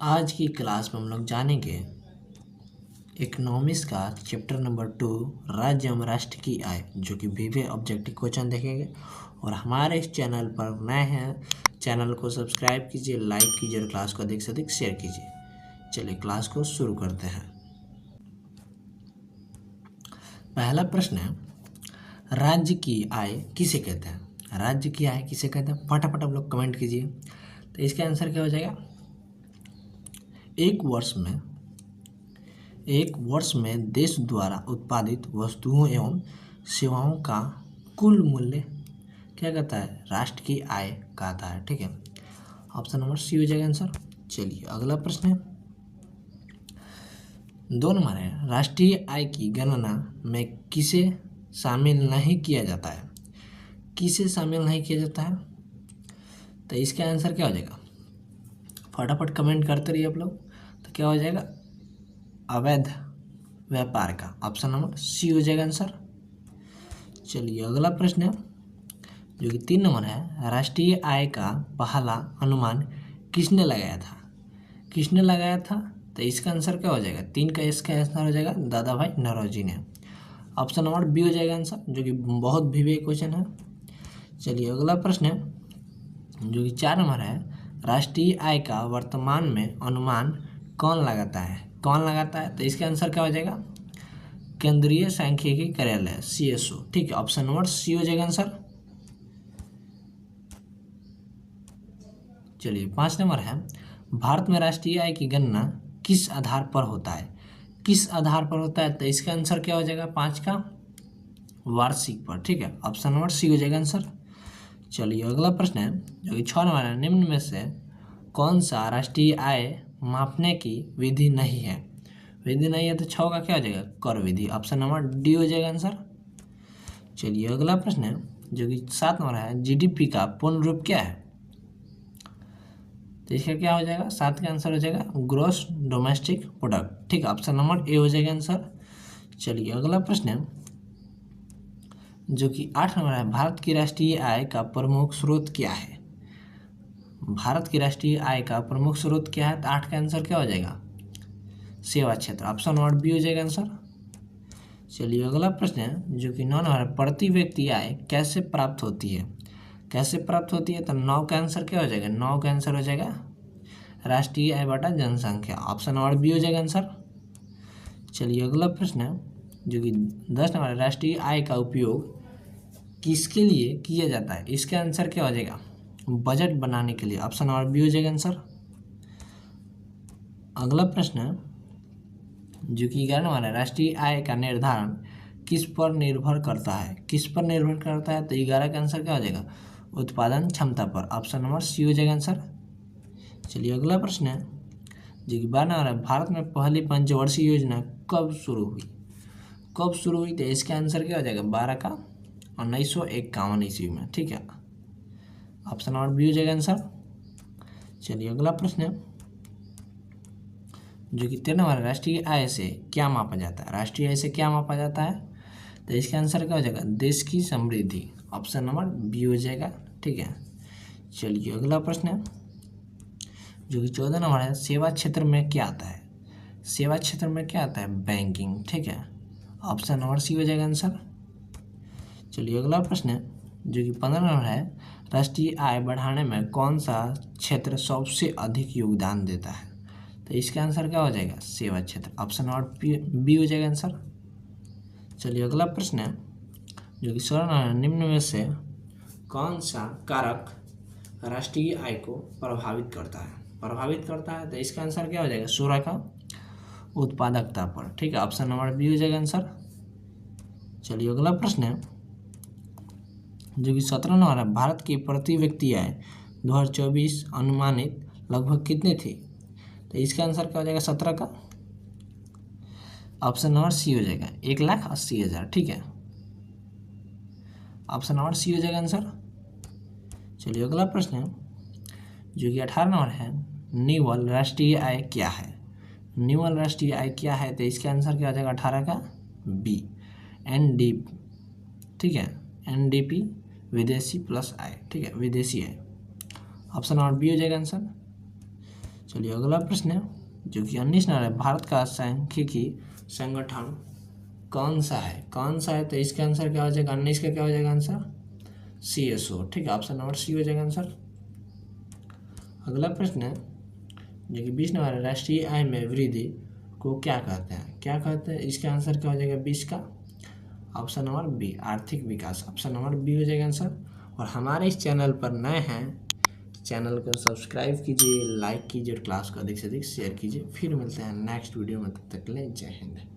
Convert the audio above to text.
आज की क्लास में हम लोग जानेंगे इकोनॉमिक्स का चैप्टर नंबर 2 राज्य एवं राष्ट्र की आय, जो कि वीवीए ऑब्जेक्टिव क्वेश्चन देखेंगे। और हमारे इस चैनल पर नए हैं, चैनल को सब्सक्राइब कीजिए, लाइक कीजिए और क्लास को अधिक से अधिक शेयर कीजिए। चलिए क्लास को शुरू करते हैं। पहला प्रश्न है, राज्य की आय किसे कहते हैं? राज्य की आय किसे कहते हैं? फटाफट आप लोग कमेंट कीजिए। तो इसका आंसर क्या हो जाएगा? एक वर्ष में देश द्वारा उत्पादित वस्तुओं एवं सेवाओं का कुल मूल्य क्या कहता है? राष्ट्र की आय कहता है। ठीक है, ऑप्शन नंबर सी हो जाएगा आंसर। चलिए अगला प्रश्न है, 2 नंबर है, राष्ट्रीय आय की गणना में किसे शामिल नहीं किया जाता है? किसे शामिल नहीं किया जाता है? तो इसका आंसर क्या हो जाएगा? फटाफट कमेंट करते रहिए आप लोग। तो क्या हो जाएगा? अवैध व्यापार का। ऑप्शन नंबर सी हो जाएगा आंसर। चलिए अगला प्रश्न है, जो कि 3 नंबर है, राष्ट्रीय आय का पहला अनुमान किसने लगाया था? किसने लगाया था? तो इसका आंसर क्या हो जाएगा? 3 का इसका आंसर हो जाएगा दादा भाई नौरोजी ने। ऑप्शन नंबर बी हो जाएगा आंसर, जो कि बहुत वीवीए क्वेश्चन है। चलिए अगला प्रश्न है, जो कि 4 नंबर है, राष्ट्रीय आय का वर्तमान में अनुमान कौन लगाता है? कौन लगाता है? तो इसका आंसर क्या हो जाएगा? केंद्रीय सांख्यिकी कार्यालय CSO। ठीक है, ऑप्शन नंबर सी हो जाएगा आंसर। चलिए 5 नंबर है, भारत में राष्ट्रीय आय की गणना किस आधार पर होता है? किस आधार पर होता है? तो इसका आंसर क्या हो जाएगा? 5 का वार्षिक पर। ठीक है, ऑप्शन नंबर सी हो जाएगा आंसर। चलिए अगला प्रश्न है, जो कि 6 नंबर है, निम्न में से कौन सा राष्ट्रीय आय मापने की विधि नहीं है? विधि नहीं है तो 6 का क्या हो जाएगा? कर विधि। ऑप्शन नंबर डी हो जाएगा आंसर। चलिए अगला प्रश्न है, जो कि 7 नंबर है, GDP का पूर्ण रूप क्या है? तो इसका क्या हो जाएगा? 7 का आंसर हो जाएगा ग्रॉस डोमेस्टिक प्रोडक्ट। ठीक है, ऑप्शन नंबर ए हो जाएगा आंसर। चलिए अगला प्रश्न है, जो कि 8 नंबर है, भारत की राष्ट्रीय आय का प्रमुख स्रोत क्या है? भारत की राष्ट्रीय आय का प्रमुख स्रोत क्या है? तो 8 का आंसर क्या हो जाएगा? सेवा क्षेत्र। ऑप्शन नंबर बी हो जाएगा आंसर। चलिए अगला प्रश्न है, जो कि 9 नंबर है, प्रति व्यक्ति आय कैसे प्राप्त होती है? कैसे प्राप्त होती है? तो 9 का आंसर क्या हो जाएगा? 9 का आंसर हो जाएगा राष्ट्रीय आय बटा जनसंख्या। ऑप्शन नंबर बी हो जाएगा आंसर। चलिए अगला प्रश्न है, जो कि 10 नंबर, राष्ट्रीय आय का उपयोग किसके लिए किया जाता है? इसका आंसर क्या हो जाएगा? बजट बनाने के लिए। ऑप्शन नंबर बी हो जाएगा आंसर। अगला प्रश्न है, जो कि 11 नंबर है, राष्ट्रीय आय का निर्धारण किस पर निर्भर करता है? किस पर निर्भर करता है? तो 11 का आंसर क्या हो जाएगा? उत्पादन क्षमता पर। ऑप्शन नंबर सी हो जाएगा आंसर। चलिए अगला प्रश्न है, जो कि 12 नंबर है, भारत में पहली पंचवर्षीय योजना कब शुरू हुई? कब शुरू हुई? तो इसका आंसर क्या हो जाएगा? 12 का 1951 ईस्वी में। ठीक है, ऑप्शन नंबर बी हो जाएगा आंसर। चलिए अगला प्रश्न है, जो कि 13 नंबर, राष्ट्रीय आय से क्या मापा जाता है? राष्ट्रीय आय से क्या मापा जाता है? तो इसका आंसर क्या हो जाएगा? देश की समृद्धि। ऑप्शन नंबर बी हो जाएगा। ठीक है, चलिए अगला प्रश्न है, जो कि 14 नंबर है, सेवा क्षेत्र में क्या आता है? सेवा क्षेत्र में क्या आता है? बैंकिंग। ठीक है, ऑप्शन नंबर सी हो जाएगा आंसर। चलिए अगला प्रश्न है, जो कि 15 नंबर है, राष्ट्रीय आय बढ़ाने में कौन सा क्षेत्र सबसे अधिक योगदान देता है? तो इसका आंसर क्या हो जाएगा? सेवा क्षेत्र। ऑप्शन नंबर बी हो जाएगा आंसर। चलिए अगला प्रश्न है, जो कि 16 नंबर, निम्न में से कौन सा कारक राष्ट्रीय आय को प्रभावित करता है? प्रभावित करता है, तो इसका आंसर क्या हो जाएगा? 16 का उत्पादकता पर। ठीक है, ऑप्शन नंबर बी हो जाएगा आंसर। चलिए अगला प्रश्न है, जो कि 17 नंबर है, भारत की प्रति व्यक्ति आय 2024 अनुमानित लगभग कितनी थी? तो इसका आंसर क्या हो जाएगा? 17 का ऑप्शन नंबर सी हो जाएगा 1,80,000। ठीक है, ऑप्शन नंबर सी हो जाएगा आंसर। चलिए अगला प्रश्न है, जो कि 18 नंबर है, निवल राष्ट्रीय आय क्या है? निवल राष्ट्रीय आय क्या है? तो इसका आंसर क्या हो जाएगा? 18 का बी, ND। ठीक है, NDP विदेशी प्लस आय। ठीक है, विदेशी आय। ऑप्शन नंबर बी हो जाएगा आंसर। चलिए अगला प्रश्न है जो कि 19 नंबर है, भारत का सांख्यिकी संगठन कौन सा है, तो इसका आंसर क्या हो जाएगा, 19 का क्या हो जाएगा आंसर, CSO, ठीक है, ऑप्शन नंबर सी हो जाएगा आंसर। अगला प्रश्न है जो कि 20 नंबर है, राष्ट्रीय आय में वृद्धि को क्या कहते हैं, इसका आंसर क्या हो जाएगा 20 का, ऑप्शन नंबर बी, आर्थिक विकास, ऑप्शन नंबर बी हो जाएगा आंसर। और हमारे इस चैनल पर नए हैं, चैनल को सब्सक्राइब कीजिए, लाइक कीजिए और क्लास को अधिक से अधिक शेयर कीजिए। फिर मिलते हैं नेक्स्ट वीडियो में, तब तक के लिए जय हिंद।